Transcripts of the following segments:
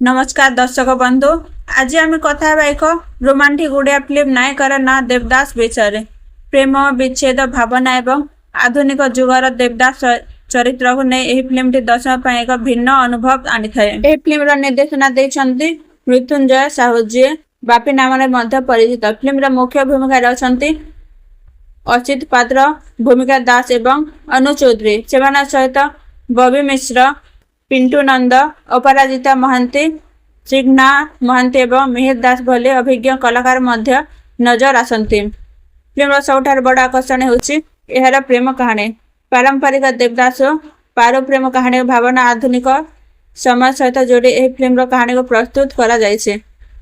नमस्कार दर्शक बंधु। आज आम कथा एक रोमांटिक ओडिया फिल्म नायकर ना देवदास विषय प्रेम विच्छेद भावना एवं आधुनिक जुगर देवदास चरित्र को नहीं फिल्मटी दर्शक एक भिन्न अनुभव आनी था। फिल्म निर्देशना देते मृत्युंजय साहू जी बापी नाम परिचित। फिल्म मुख्य भूमिका अच्छा अचित पात्र, भूमिका दास एवं अनु चौधरी से सहित बबी मिश्र, पिंटू नंद, अपराजिता महांती, सिग्ना महांती एवं मिहिर दास भली अभिज्ञ कलाकार मध्य नजर आसती। फिल्म सबुठार बड़ आकर्षण होर प्रेम कहानी। पारंपरिक देवदास पारो प्रेम कहानी भावना आधुनिक समय सहित जोड़ी यह फिल्म कहानी को प्रस्तुत करा जायछि।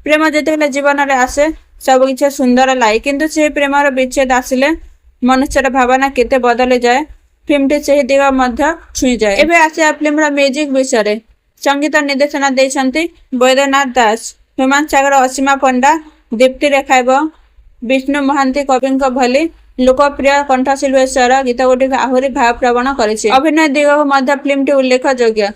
प्रेम जिते जीवन में आसे सबकि सुंदर लगे, किंतु से प्रेम विच्छेद आसिले मनुष्यर भावना केते बदली जाए, फिल्मटी से दिग छुई जाए। एबे आसे फिल्म म्यूजिक विषय संगीत निर्देशना देते बैद्यनाथ दास, हेमंत सागर, असीमा पंडा, दीप्ति रेखा एवं विष्णु महांती कवि भली लोकप्रिय कंठशिल्पी स्वर गीत गुटिक आहरी भावप्रवण कर। अभिनय दिग फिल्मटी उल्लेख योग्य।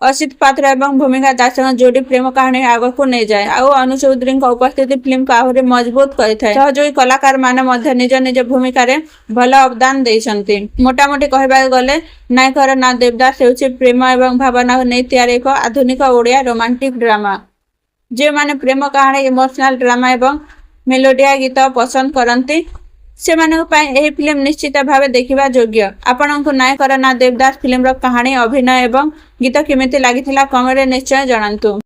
असित पात्र एवं भूमिका दास जोड़ी प्रेम कहानी आग को नहीं जाए। आउ अनु चौधरी उपस्थिति फिल्म को आहरी मजबूत करें। सहयोगी कलाकार माने निज निज भूमिका भल अवदान देइछन्ति। मोटामोटी कहबा गले नायकर ना देवदास हेउछि प्रेम एवं भावना नहीं तैयार एक आधुनिक ओडिया रोमांटिक ड्रामा। जे माने प्रेम कहानी, इमोशनल ड्रामा एवं मेलोडिया गीत पसंद करती से फिल्म निश्चित भाव देखा योग्य। आपण को नायकर ना देवदास फिल्म कहानी, अभिनय एवं गीत केमिति लागिथिला कमेंट निश्चय जणांतु।